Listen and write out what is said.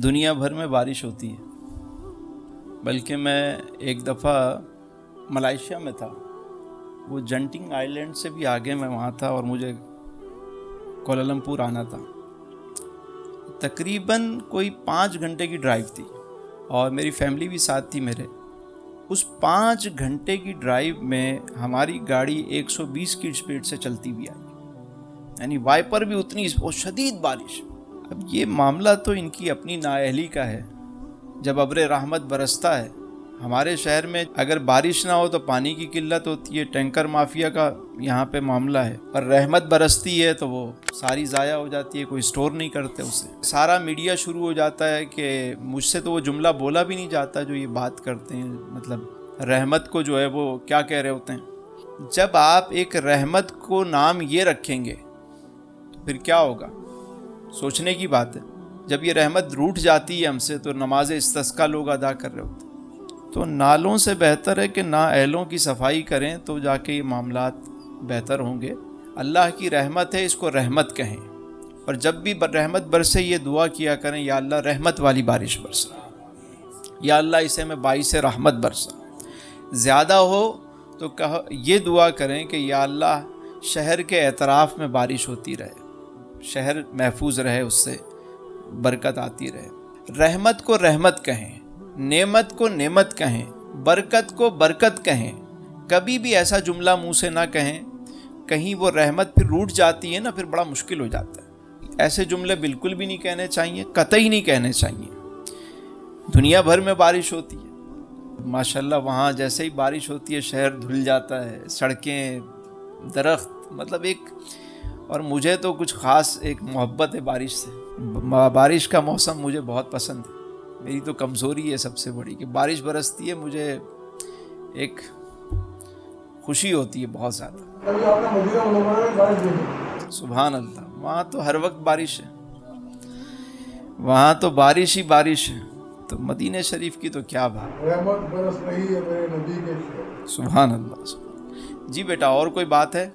دنیا بھر میں بارش ہوتی ہے، بلکہ میں ایک دفعہ ملائیشیا میں تھا، وہ جنٹنگ آئی لینڈ سے بھی آگے میں وہاں تھا اور مجھے کوالالمپور آنا تھا۔ تقریباً کوئی 5 گھنٹے کی ڈرائیو تھی اور میری فیملی بھی ساتھ تھی میرے۔ اس 5 گھنٹے کی ڈرائیو میں ہماری گاڑی 120 کی اسپیڈ سے چلتی بھی آئی، یعنی وائپر بھی اتنی، وہ شدید بارش۔ اب یہ معاملہ تو ان کی اپنی نااہلی کا ہے۔ جب ابر رحمت برستا ہے، ہمارے شہر میں اگر بارش نہ ہو تو پانی کی قلت ہوتی ہے، ٹینکر مافیا کا یہاں پہ معاملہ ہے، اور رحمت برستی ہے تو وہ ساری ضائع ہو جاتی ہے، کوئی سٹور نہیں کرتے اسے۔ سارا میڈیا شروع ہو جاتا ہے کہ مجھ سے تو وہ جملہ بولا بھی نہیں جاتا جو یہ بات کرتے ہیں، مطلب رحمت کو جو ہے وہ کیا کہہ رہے ہوتے ہیں۔ جب آپ ایک رحمت کو نام یہ رکھیں گے تو پھر کیا ہوگا؟ سوچنے کی بات ہے۔ جب یہ رحمت روٹ جاتی ہے ہم سے تو نماز استسقاء لوگ ادا کر رہے ہوتے ہیں، تو نالوں سے بہتر ہے کہ نااہلوں کی صفائی کریں تو جا کے یہ معاملات بہتر ہوں گے۔ اللہ کی رحمت ہے، اس کو رحمت کہیں، اور جب بھی رحمت برسے یہ دعا کیا کریں، یا اللہ رحمت والی بارش برسا، یا اللہ اسے میں باعث رحمت برسا۔ زیادہ ہو تو یہ دعا کریں کہ یا اللہ شہر کے اطراف میں بارش ہوتی رہے، شہر محفوظ رہے، اس سے برکت آتی رہے۔ رحمت کو رحمت کہیں، نعمت کو نعمت کہیں، برکت کو برکت کہیں۔ کبھی بھی ایسا جملہ منہ سے نہ کہیں، کہیں وہ رحمت پھر روٹ جاتی ہے نا، پھر بڑا مشکل ہو جاتا ہے۔ ایسے جملے بالکل بھی نہیں کہنے چاہیے، قطعی نہیں کہنے چاہیے۔ دنیا بھر میں بارش ہوتی ہے، ماشاءاللہ وہاں جیسے ہی بارش ہوتی ہے شہر دھل جاتا ہے، سڑکیں، درخت، مطلب ایک، اور مجھے تو کچھ خاص ایک محبت ہے بارش سے۔ بارش کا موسم مجھے بہت پسند ہے۔ میری تو کمزوری ہے سب سے بڑی کہ بارش برستی ہے، مجھے ایک خوشی ہوتی ہے بہت زیادہ۔ سبحان اللہ، وہاں تو ہر وقت بارش ہے، وہاں تو بارش ہی بارش ہے، تو مدینہ شریف کی تو کیا بات۔ رحمت برس رہی ہے میرے نبی کے شہر۔ سبحان اللہ۔ جی بیٹا، اور کوئی بات ہے؟